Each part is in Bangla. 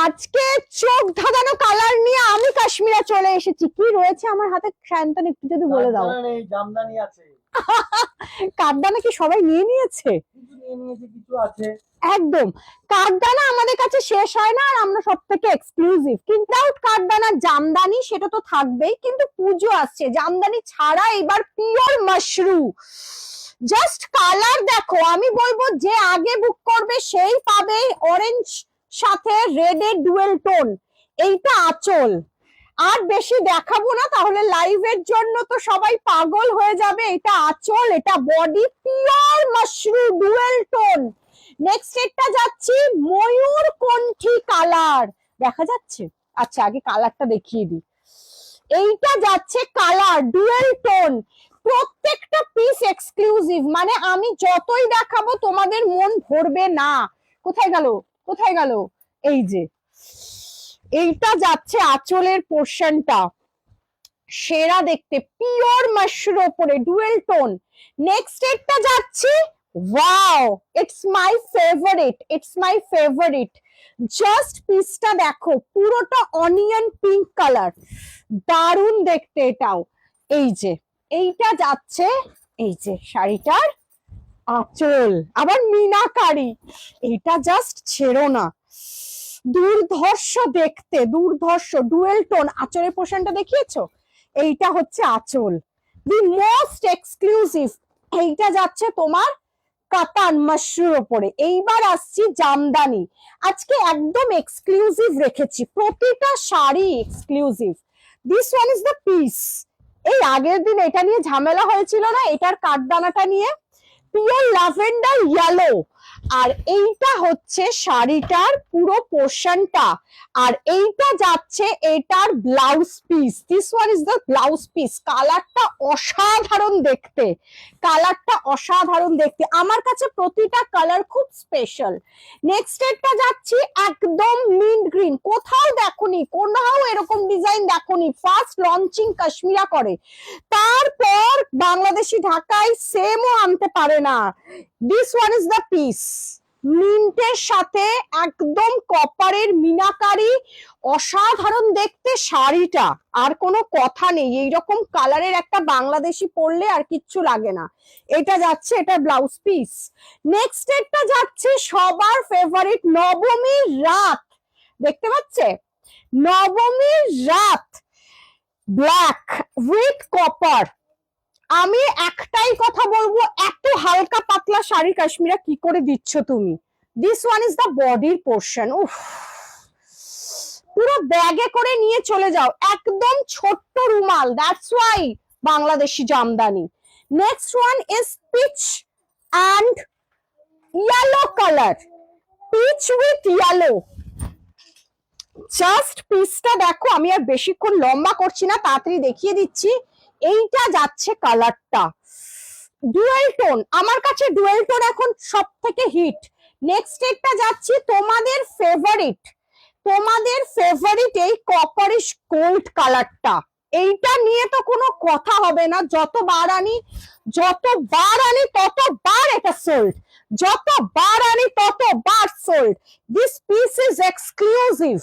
আজকে চোখ ধাঁধানো কালার নিয়ে আমি কাশ্মীরা চলে এসেছি। কি রয়েছে আমার হাতে সায়ন্তন একটু যদি বলে দাও। জামদানি আছে। কাঠদানা কি সবাই নিয়ে নিয়েছে? কিছু নিয়ে নিয়েছে, কিছু আছে। একদম কাঠদানা আমাদের কাছে শেষ হয় না, আর আমরা সব থেকে এক্সক্লুসিভ। উইদাউট কাঠদানা জামদানি সেটা তো থাকবেই, কিন্তু পুজো আসছে, জামদানি ছাড়া এবার পিওর মাশরু। জাস্ট কালার দেখো, আমি বলবো যে আগে বুক করবে সেই পাবে অরেঞ্জ সাথে রেড এর ডুয়েল টোন। এইটা আঁচল, আর বেশি দেখাবো না, তাহলে লাইভের জন্য তো সবাই পাগল হয়ে যাবে। এটা আঁচল, এটা body, pure Mashru dual tone. Next এটা যাচ্ছি ময়ূর কণ্ঠী কালার, দেখা যাচ্ছে? আচ্ছা আগে কালারটা দেখিয়ে দিই। এইটা যাচ্ছে কালার ডুয়েল টোন, প্রত্যেকটা পিস এক্সক্লুসিভ, মানে আমি যতই দেখাবো তোমাদের মন ভরবে না। কোথায় গেল, কোথায় গেল? এই যে এইটা যাচ্ছে আঁচলের পোর্শনটা, সেরা দেখতে, পিওর মাশরুর উপরে ডুয়েল টোন। নেক্সট এটা যাচ্ছে, wow, it's my favourite, it's my favourite. Just পিসটা দেখো, পুরোটা অনিয়ন পিঙ্ক কালার, দারুণ দেখতে এটাও। এই যে এইটা যাচ্ছে, এই যে শাড়িটার আঁচল আবার মিনাকারি, এটা জাস্ট ছেড়ো না, দুর্ধর্ষ দেখতে, দুর্ধর্ষ ডুয়েল টোন। আঁচলের পোর্শনটা দেখিয়েছো, এইটা হচ্ছে আঁচল, দি মোস্ট এক্সক্লুসিভ। এইটা যাচ্ছে তোমার কাতান মাশরুর উপরে। এইবার আসছি জামদানি, আজকে একদম এক্সক্লুসিভ রেখেছি, প্রতিটা sari exclusive. This one is the piece. এই আগের দিন এটা নিয়ে ঝামেলা হয়েছিল না, এটার কাঠদানাটা নিয়ে, পিওর ল্যাভেন্ডার ইয়েলো। আর এইটা হচ্ছে শাড়িটার পুরো পোর্শনটা, আর এইটা যাচ্ছে এটার blouse piece. This one is the blouse piece. কালারটা অসাধারণ দেখতে, কালারটা অসাধারণ দেখতে, আমার কাছে প্রতিটা কালার খুব স্পেশাল। নেক্সট এটা যাচ্ছি একদম মিন্ট গ্রিন, কোথাও দেখোনি, কোথাও এরকম ডিজাইন দেখোনি, ফার্স্ট লঞ্চিং কাশ্মীরা করে, তারপর বাংলাদেশি ঢাকায় সেমও আনতে পারে না। This one is the piece, মিন্টের সাথে একদম কপারের মিনাকারি, অসাধারণ দেখতে শাড়িটা, আর কোনো কথা নেই। এইরকম কালারের একটা বাংলাদেশি পরলে আর কিচ্ছু লাগে না। এটা যাচ্ছে, এটা ব্লাউজ পিস। নেক্সট এটা যাচ্ছে সবার ফেভারিট নবমীর রাত, দেখতে পাচ্ছে, নবমীর রাত ব্ল্যাক উইথ কপার। আমি একটাই কথা বলবো, এত হালকা পাতলা শাড়ি কাশ্মীরা কি করে দিচ্ছ তুমি? দিস ওয়ান ইজ দ্য বডির পোর্শন, উফ, পুরো ব্যাগে করে নিয়ে চলে যাও, একদম ছোট্ট রুমাল, that's why Bangladeshi jamdani. Next one is peach and yellow colour, peach with yellow. Just পিসটা দেখো, আমি আর বেশিক্ষণ লম্বা করছি না, তাড়াতাড়ি দেখিয়ে দিচ্ছি। এইটা যাচ্ছে কালারটা ডুয়েল টোন, আমার কাছে ডুয়েল টোন এখন সব থেকে হিট। নেক্সট এটা যাচ্ছি তোমাদের ফেভারিট, তোমাদের ফেভারিট এই কপারিশ গোল্ড কালারটা। এইটা নিয়ে তো কোনো কথা হবে না, যতবার আনি, যতবার আনি ততবার এটা সোল্ড, যতবার আনি ততবার sold. This piece is exclusive.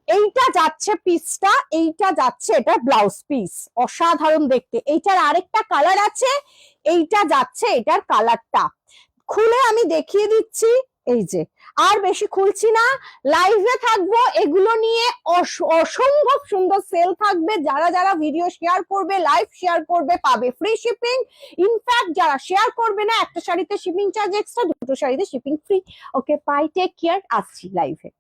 এইটা যাচ্ছে পিসটা, এইটা যাচ্ছে এটা ব্লাউজ পিস, অসাধারণ দেখতে। এইটার আরেকটা কালার আছে, এইটা যাচ্ছে এটার কালারটা, খুলে আমি দেখিয়ে দিচ্ছি। এই যে, আর বেশি খুলছি না, লাইভে থাকবো, এগুলো নিয়ে অসম্ভব সুন্দর সেল থাকবে। যারা যারা ভিডিও শেয়ার করবে, লাইভ শেয়ার করবে, পাবে ফ্রি শিপিং। ইনফ্যাক্ট যারা শেয়ার করবে না, একটা শাড়িতে শিপিং চার্জ এক্সট্রা, দুটো শাড়িতে shipping free. Okay, bye, take care, আসছি লাইভে।